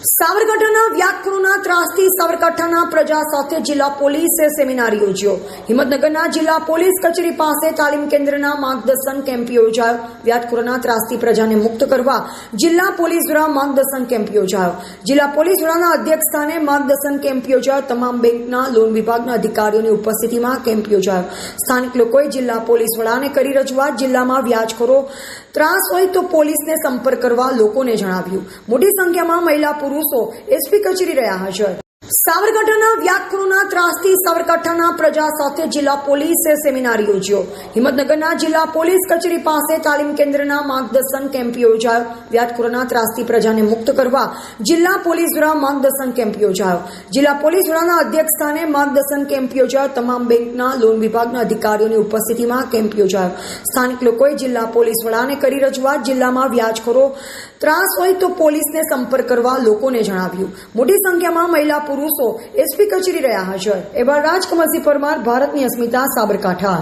સાબરકાંઠાના વ્યાકરણના ત્રાસથી સાબરકાંઠાના પ્રજા સાથે જિલ્લા પોલીસે સેમિનાર યોજ્યો। હિંમતનગરના જિલ્લા પોલીસ કચેરી પાસે તાલીમ કેન્દ્રના માર્ગદર્શન કેમ્પ યોજાયો। વ્યાકરણના ત્રાસથી પ્રજાને મુક્ત કરવા જિલ્લા પોલીસ દ્વારા માર્ગદર્શન કેમ્પ યોજાયો। જિલ્લા પોલીસ વડાના અધ્યક્ષસ્થાને માર્ગદર્શન કેમ્પ યોજાયો। તમામ બેંકના લોન વિભાગના અધિકારીઓની ઉપસ્થિતિમાં કેમ્પ યોજાયો। સ્થાનિક લોકોએ જિલ્લા પોલીસ વડાને કરી રજૂઆત। જિલ્લામાં વ્યાજખોરો ત્રાસ હોય તો પોલીસને સંપર્ક કરવા લોકોને જણાવ્યું। મોટી સંખ્યામાં મહિલા પુરુષો એસપી કચેરી રહ્યા હાજર। સાબરકાંઠાના વ્યાકરણના ત્રાસથી સાબરકાંઠાના પ્રજા સાથે જિલ્લા પોલીસે સેમિનાર યોજ્યો। હિંમતનગરના જિલ્લા પોલીસ કચેરી પાસે તાલીમ કેન્દ્રના માર્ગદર્શન કેમ્પ યોજાયો। વ્યાકરણના ત્રાસથી પ્રજાને મુક્ત કરવા જિલ્લા પોલીસ દ્વારા માર્ગદર્શન કેમ્પ યોજાયો। જિલ્લા પોલીસ વડાના અધ્યક્ષસ્થાને માર્ગદર્શન કેમ્પ યોજાયો। તમામ બેંકના લોન વિભાગના અધિકારીઓની ઉપસ્થિતિમાં કેમ્પ યોજાયો। સ્થાનિક લોકોએ જિલ્લા પોલીસ વડાને કરી રજૂઆત। જિલ્લામાં વ્યાજખોરો ત્રાસ હોય તો પોલીસને સંપર્ક કરવા લોકોને જણાવ્યું। મોટી સંખ્યામાં મહિલા પુરુષો એસપી કચેરી રહ્યા હાજર। એવા રાજકમલસિંહ પરમાર, ભારતની અસ્મિતા, સાબરકાંઠા।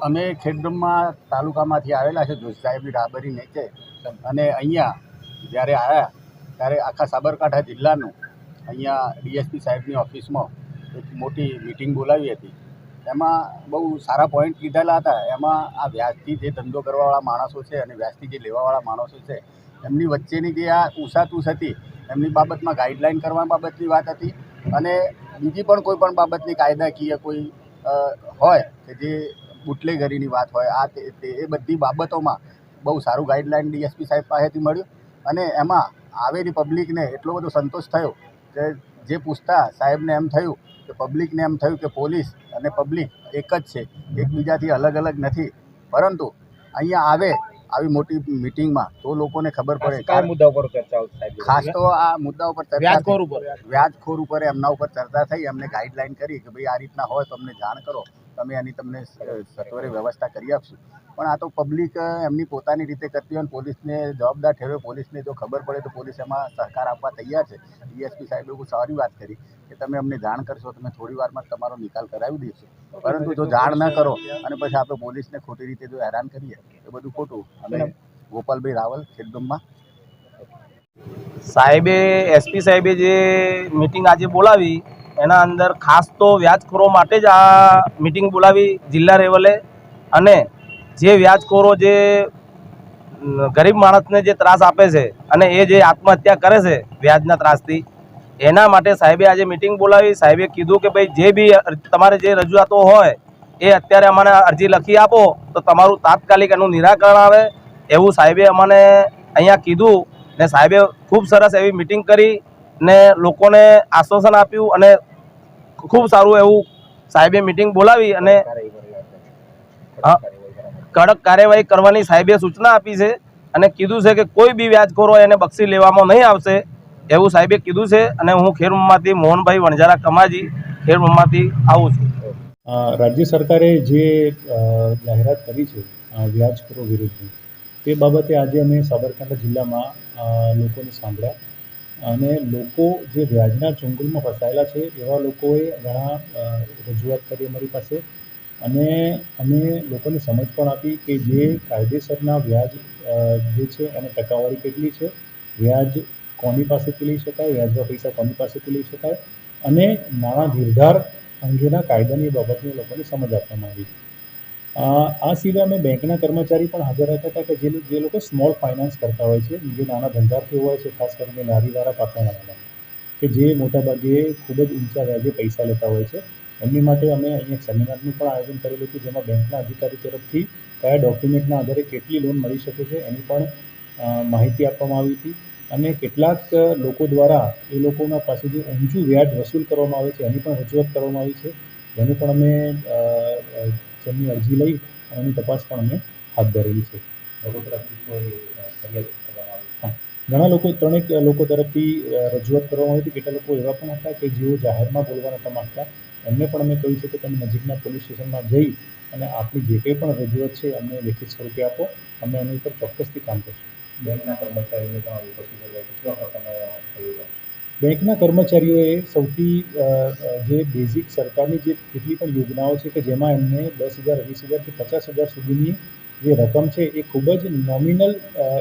અમે ખેડબ્રહ્મા તાલુકામાંથી આવેલા છે, જોશી સાહેબની રાબરી નીચે, અને અહીંયા જ્યારે આવ્યા ત્યારે આખા સાબરકાંઠા જિલ્લાનું અહીંયા ડીએસપી સાહેબની ઓફિસમાં એક મોટી મિટિંગ બોલાવી હતી। એમાં બહુ સારા પોઈન્ટ લીધેલા હતા। એમાં આ વ્યાજથી જે ધંધો કરવાવાળા માણસો છે અને વ્યાજથી જે લેવાવાળા માણસો છે એમની વચ્ચેની જે આ ઉસાતુસ હતી એમની બાબતમાં ગાઈડલાઈન કરવા બાબતની વાત હતી, અને બીજી પણ કોઈ પણ બાબતની કાયદાકીય કોઈ હોય કે જે બુટલેગરીની વાત હોય, આ તે એ બધી બાબતોમાં બહુ સારું ગાઈડલાઈન ડીએસપી સાહેબ પાસેથી મળ્યું। અને એમાં આવેલી પબ્લિકને એટલો બધો સંતોષ થયો કે જે પૂછતા સાહેબને એમ થયું કે પબ્લિકને એમ થયું કે પોલીસ અને પબ્લિક એક જ છે, એકબીજાથી અલગ અલગ નથી। પરંતુ અહીંયા આવે આવી મોટી મિટિંગમાં તો લોકોને ખબર પડે કયા મુદ્દા ઉપર ચર્ચા થાય? ખાસ તો આ મુદ્દા ઉપર વ્યાજખોર ઉપર એમના ઉપર ચર્ચા થઈ। એમને ગાઈડલાઈન કરી કે ભાઈ આ રીતના હોય તો અમને જાણ કરો, તમે એની તમને સત્વરે વ્યવસ્થા કરી આપશું। પણ આ તો પબ્લિક એમની પોતાની રીતે કરતી હોય, પોલીસને જવાબદાર ઠેરવે। પોલીસને જો ખબર પડે તો પોલીસ એમાં સહકાર આપવા તૈયાર છે। ડીએસપી સાહેબે બહુ સારી વાત કરી કે તમે અમને જાણ કરશો, તમે થોડી વારમાં તમારો નિકાલ કરાવી દઈશું। પરંતુ જો જાણ ન કરો અને પછી આપણે પોલીસને ખોટી રીતે જો હેરાન કરીએ એ બધું ખોટું। અને ગોપાલભાઈ રાવલ, ખેડબ્રહ્મા સાહેબે, એસપી સાહેબે જે મીટિંગ આજે બોલાવી એના અંદર ખાસ તો વ્યાજખોરો માટે જ આ મીટિંગ બોલાવી જિલ્લા લેવલે। અને જે વ્યાજખોરો જે ગરીબ માણસને જે ત્રાસ આપે છે અને એ જે આત્મહત્યા કરે છે વ્યાજના ત્રાસથી, એના માટે સાહેબે આજે મીટિંગ બોલાવી। સાહેબે કીધું કે ભાઈ જે બી તમારે જે રજૂઆતો હોય એ અત્યારે અમને અરજી લખી આપો તો તમારું તાત્કાલિક એનું નિરાકરણ આવે એવું સાહેબે અમને અહીંયા કીધું। ને સાહેબે ખૂબ સરસ એવી મીટિંગ કરી ને લોકોને આશ્વાસન આપ્યું અને ખૂબ સારું એવું સાહેબે મીટિંગ બોલાવી અને કડક કાર્યવાહી કરવાની સાહેબે સૂચના આપી છે અને કીધું છે કે કોઈ બી વ્યાજખોરો એને બક્ષી લેવામાં નહીં આવશે એવું સાહેબે કીધું છે। અને હું ખેડબ્રહ્માથી મોહનભાઈ વણજારા કમાજી, ખેડબ્રહ્માથી આવું છું। રાજ્ય સરકારે જે જાહેરાત કરી છે વ્યાજખોરો વિરુદ્ધની, તે બાબતે આજે અમે સાબરકાંઠા જિલ્લામાં લોકોને સાંભળ્યા। અને લોકો જે વ્યાજના ચુંગલમાં ફસાયેલા છે એવા લોકોએ ઘણા રજૂઆત કરી અમારી પાસે, અને અમે લોકોને સમજ પણ આપી કે જે કાયદેસરના વ્યાજ જે છે એની ટકાવારી કેટલી છે, વ્યાજ કોની પાસેથી લઈ શકાય, વ્યાજના પૈસા કોની પાસેથી લઈ શકાય, અને નાણાં ધીરધાર અંગેના કાયદાની બાબતની લોકોને સમજ આપવામાં આવી। આ સિવાય અમે બેંકના કર્મચારી પણ હાજર રહેતા હતા કે જે લોકો સ્મોલ ફાઇનાન્સ કરતા હોય છે, જે નાના ધંધાર્થીઓ હોય છે, ખાસ કરીને લારીવાળા, પાથરણાવાળા, કે જે મોટાભાગે ખૂબ જ ઊંચા વ્યાજે પૈસા લેતા હોય છે, એમની માટે અમે અહીંયા સેમિનારનું પણ આયોજન કરેલું હતું, જેમાં બેંકના અધિકારી તરફથી કયા ડોક્યુમેન્ટના આધારે કેટલી લોન મળી શકે છે એની પણ માહિતી આપવામાં આવી હતી। અને કેટલાક લોકો દ્વારા એ લોકોના પાસેથી ઊંચું વ્યાજ વસૂલ કરવામાં આવે છે એની પણ રજૂઆત કરવામાં આવી છે, જેની પણ અમે જેમની અરજી લઈ અને એની તપાસ પણ અમે હાથ ધરેલી છે। ઘણા લોકો, ત્રણેક લોકો તરફથી રજૂઆત કરવામાં આવી હતી। કેટલા લોકો એવા પણ હતા કે જેઓ જાહેરમાં બોલવા નહોતા માગતા, એમને પણ અમે કહ્યું છે કે તમે નજીકના પોલીસ સ્ટેશનમાં જઈ અને આપની જે કંઈ પણ રજૂઆત છે અમને લેખિત સ્વરૂપે આપો, અમે એની ઉપર ચોક્કસથી કામ કરશું। બેંકના કર્મચારીઓએ સૌથી જે બેઝિક સરકારની જે કેટલી પણ યોજનાઓ છે કે જેમાં એમને 10,000, 20,000 કે 50,000 સુધીની જે રકમ છે એ ખૂબ જ નોમિનલ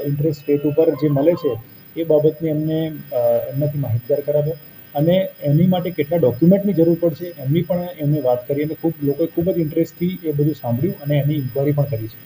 ઇન્ટરેસ્ટ રેટ ઉપર જે મળે છે એ બાબતની એમનાથી માહિતગાર કરાવ્યા અને એની માટે કેટલા ડોક્યુમેન્ટની જરૂર પડશે એમની પણ એમને વાત કરી અને લોકોએ ખૂબ જ ઇન્ટરેસ્ટથી એ બધું સાંભળ્યું અને એની ઇન્ક્વાયરી પણ કરી છે.